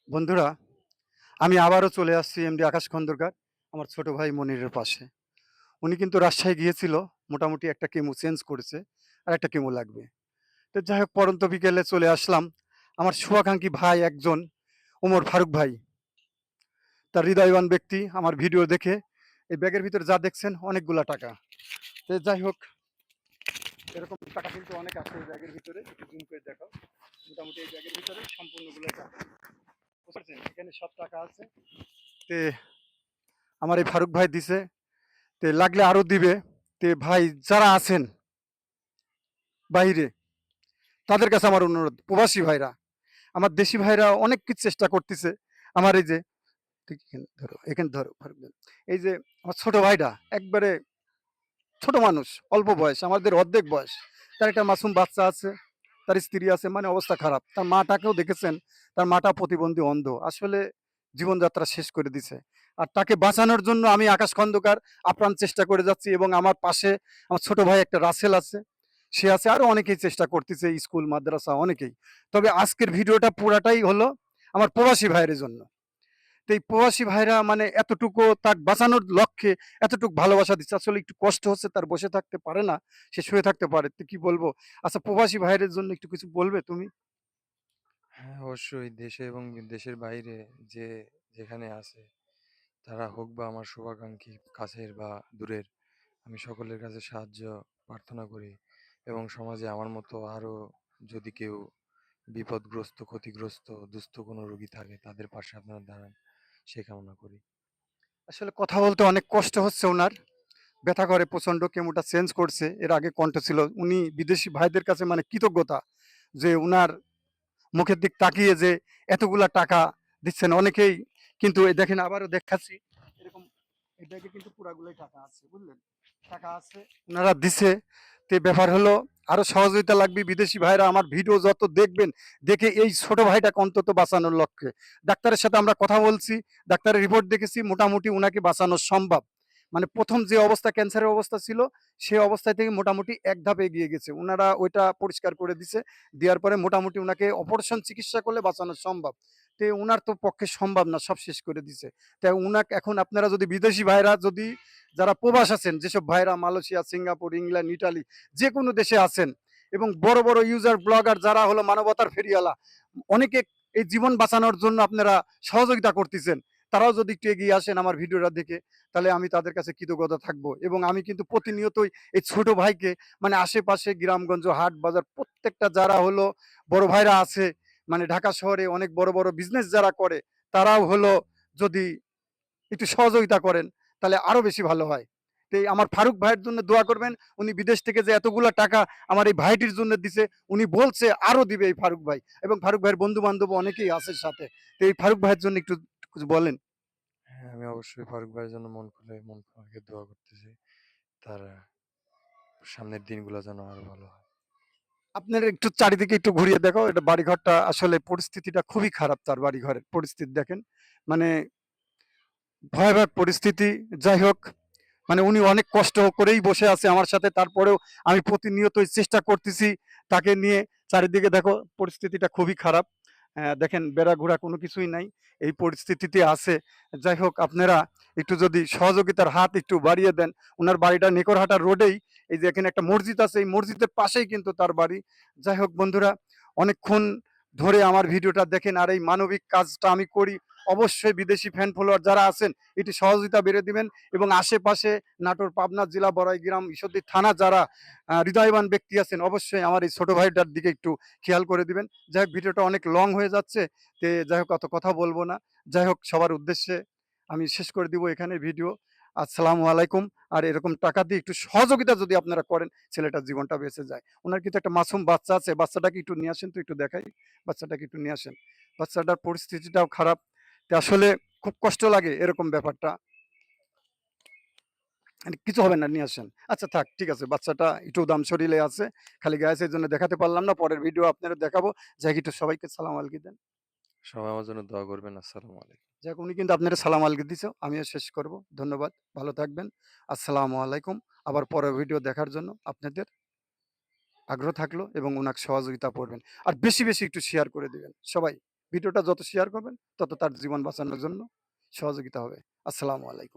বন্ধুরা, আমি আবারও চলে আসছি এমডি আকাশ খন্দকার, আমার ছোট ভাই মনিরের পাশে। উনি কিন্তু রাজশাহী গিয়েছিল, মোটামুটি একটা কেমো চেঞ্জ করেছে, আর একটা কেমো লাগবে। তো যাই হোক পড়ন্ত বিকেলে চলে আসলাম। আমার শুভাকাঙ্ক্ষী ভাই একজন, ওমর ফারুক ভাই, তার হৃদয়বান ব্যক্তি আমার ভিডিও দেখে এই ব্যাগের ভিতরে যা দেখছেন অনেকগুলা টাকা। তো যাই হোক, এরকম টাকা কিন্তু অনেক আছে এই ব্যাগের ভিতরে, একটু জুম করে দেখো। মোটামুটি এই ব্যাগের ভিতরে সম্পূর্ণগুলো টাকা, বুঝতে পারছেন? এখানে সব টাকা আছে। তে আমার এই ফারুক ভাই দিছে, তে লাগলে আরো দিবে। তে ভাই যারা আছেন বাইরে, তাদের কাছে আমার অনুরোধ, প্রবাসী ভাইরা, আমার দেশি ভাইরা অনেক কিছু চেষ্টা করতেছে। আমার এই যে, ঠিক এখানে ধরো ফারুক ভাই। এই যে আমার ছোট ভাইটা একবারে ছোট মানুষ, অল্প বয়স, আমাদের অর্ধেক বয়স। তার একটা মাসুম বাচ্চা আছে, তার স্ত্রী আছে, মানে অবস্থা খারাপ। তার মাটাকেও দেখেছেন, তার মাটা প্রতিবন্ধী, অন্ধ, আসলে জীবনযাত্রা শেষ করে দিছে। আর তাকে বাঁচানোর জন্য আমি আকাশ খন্দকার আপ্রাণ চেষ্টা করে যাচ্ছি, এবং আমার পাশে আমার ছোট ভাই একটা রাসেল আছে, সে আছে, আরো অনেকেই চেষ্টা করতেছে, স্কুল মাদ্রাসা অনেকেই। তবে আজকের ভিডিওটা পুরাটাই হলো আমার প্রবাসী ভাইয়ের জন্য। তো এই প্রবাসী ভাইরা মানে এতটুকু তাকে বাঁচানোর লক্ষ্যে এতটুকু ভালোবাসা দিচ্ছে, আসলে একটু কষ্ট হচ্ছে, তার বসে থাকতে পারে না, সে শুয়ে থাকতে পারে, তো কি বলবো। আচ্ছা, প্রবাসী ভাইয়ের জন্য একটু কিছু বলবে তুমি? হ্যাঁ, অবশ্যই দেশে এবং দেশের বাইরে যে যেখানে আছে তারা হোক বা আমার শুভাকাঙ্ক্ষী কাছের বা দূরের, আমি সকলের কাছে সাহায্য প্রার্থনা করি এবং সমাজে আমার মতো আরো যদি কেউ বিপদগ্রস্ত, ক্ষতিগ্রস্ত, দুস্থ কোনো রোগী থাকে তাদের পাশে আপনারা দাঁড়ান সে কামনা করি। আসলে কথা বলতে অনেক কষ্ট হচ্ছে ওনার, ব্যথা করে প্রচন্ড, কেমোটা চেঞ্জ করছে, এর আগে কণ্ঠ ছিল। উনি বিদেশি ভাইদের কাছে মানে কৃতজ্ঞতা, যে উনার মুখের দিক তাকিয়ে যে এতগুলা টাকা দিচ্ছেন অনেকেই। কিন্তু এই দেখেন, আবারও দেখাচ্ছি, এরকম এই ব্যাগে কিন্তু পুরাগুলোই টাকা আছে, বুঝলেন? টাকা আছে, ওনারা দিছে। তে ব্যাপার হলো, আরো সহযোগিতা লাগবে। বিদেশি ভাইরা আমার ভিডিও যত দেখবেন, দেখে এই ছোট ভাইটাকে অন্তত বাঁচানোর লক্ষ্যে, ডাক্তারের সাথে আমরা কথা বলছি, ডাক্তারের রিপোর্ট দেখেছি, মোটামুটি উনাকে বাঁচানো সম্ভব। মানে প্রথম যে অবস্থা, ক্যান্সারের অবস্থা ছিল, সেই অবস্থা থেকে মোটামুটি এক ধাপ এগিয়ে গেছে, ওনারা ওইটা পরিষ্কার করে দিছে। দেওয়ার পরে মোটামুটি উনাকে অপারেশন চিকিৎসা করলে বাঁচানো সম্ভব। তো উনার তো পক্ষে সম্ভব না, সব শেষ করে দিছে। তাই উনাকে এখন আপনারা যদি বিদেশি ভাইরা, যদি যারা প্রবাস আছেন, যেসব ভাইরা মালয়েশিয়া, সিঙ্গাপুর, ইংল্যান্ড, ইটালি, যে কোনো দেশে আছেন, এবং বড় বড় ইউজার ব্লগার যারা হলো মানবতার ফেরিওয়ালা, অনেকে এই জীবন বাঁচানোর জন্য আপনারা সহযোগিতা করতেছেন, তারাও যদি একটু এগিয়ে আসেন আমার ভিডিওটা দেখে, তাহলে আমি তাদের কাছে কৃতজ্ঞতা থাকবো। এবং আমি কিন্তু প্রতিনিয়তই এই ছোট ভাইকে, মানে আশেপাশে গ্রামগঞ্জ, হাট বাজার, প্রত্যেকটা যারা হলো বড় ভাইরা আছে, মানে ঢাকা শহরে অনেক বড় বড় বিজনেস যারা করে, তারাও হলো যদি একটু সহযোগিতা করেন, তাহলে আরো বেশি ভালো হয়। তো এই আমার ফারুক ভাইয়ের জন্য দোয়া করবেন। উনি বিদেশ থেকে যে এতগুলা টাকা আমার এই ভাইটির জন্য দিছে, উনি বলছে আরো দিবে এই ফারুক ভাই, এবং ফারুক ভাইয়ের বন্ধু বান্ধব অনেকেই আছে সাথে। তো এই ফারুক ভাইয়ের জন্য একটু কিছু বলেন। হ্যাঁ, আমি অবশ্যই ফারুক ভাইয়ের জন্য মন খুলে দোয়া করতেছি। তার সামনের দিনগুলো যেন আরো ভালো হয়। আপনার একটু চারিদিকে একটু ঘুরিয়ে দেখো, এটা বাড়িঘরটা আসলে পরিস্থিতিটা খুবই খারাপ, তার বাড়িঘরের পরিস্থিতি দেখেন, মানে ভয়াবহ পরিস্থিতি। যাই হোক, মানে উনি অনেক কষ্ট করেই বসে আছে আমার সাথে, তারপরেও আমি প্রতিনিয়তই চেষ্টা করতেছি তাকে নিয়ে। চারিদিকে দেখো, পরিস্থিতিটা খুবই খারাপ। দেখেন, বেড়া ঘোড়া কোনো কিছুই নাই, এই পরিস্থিতিতে আছে। যাই হোক, আপনারা একটু যদি সহযোগিতার হাত একটু বাড়িয়ে দেন। ওনার বাড়িটা নেকরহাটা রোডেই, এই যে এখানে একটা মসজিদ আছে, এই মসজিদের পাশেই কিন্তু তার বাড়ি। যাই হোক বন্ধুরা, অনেকক্ষণ ধরে আমার ভিডিওটা দেখেন, আর এই মানবিক কাজটা আমি করি। অবশ্যই বিদেশি ফ্যান ফলোয়ার যারা আছেন, এটি সহযোগিতা বেড়ে দিবেন, এবং আশেপাশে নাটোর, পাবনা জেলা, বড়াইগ্রাম, ঈশ্বরদী থানা যারা হৃদয়বান ব্যক্তি আছেন, অবশ্যই আমার এই ছোট ভাইটার দিকে একটু খেয়াল করে দিবেন। যাই হোক, ভিডিওটা অনেক লং হয়ে যাচ্ছে, তে যাই হোক অত কথা বলবো না। যাই হোক, সবার উদ্দেশ্যে আমি শেষ করে দিব এখানে ভিডিও। আসসালামু আলাইকুম। আর এরকম টাকা দিয়ে একটু সহযোগিতা যদি আপনারা করেন, ছেলেটার জীবনটা বেঁচে যায়। ওনার কিন্তু একটা মাসুম বাচ্চা আছে, বাচ্চাটাকে একটু নিয়ে আসেন, তো একটু দেখাই, বাচ্চাটাকে একটু নিয়ে আসেন। বাচ্চাটার পরিস্থিতিটাও খারাপ, তো আসলে খুব কষ্ট লাগে এরকম ব্যাপারটা। মানে কিছু হবে না, নিয়ে আসেন। আচ্ছা থাক, ঠিক আছে, বাচ্চাটা একটু দাম শরীরে আছে, খালি গায়ে, এই জন্য দেখাতে পারলাম না, পরের ভিডিও আপনারা দেখাবো। যাই হোক, একটু সবাইকে সালাম আলকি দেন। সবাই আমার জন্য দোয়া করবেন। আসসালামু আলাইকুম। যাই হোক, উনি কিন্তু আপনারা সালাম আলকি দিছো, আমিও শেষ করব। ধন্যবাদ, ভালো থাকবেন। আসসালামু আলাইকুম। আবার পরের ভিডিও দেখার জন্য আপনাদের আগ্রহ থাকলো, এবং ওনাকে সহযোগিতা করবেন, আর বেশি বেশি একটু শেয়ার করে দিবেন সবাই। ভিডিওটা যত শেয়ার করবেন তত তার জীবন বাঁচানোর জন্য সহযোগিতা হবে। আসসালামু আলাইকুম।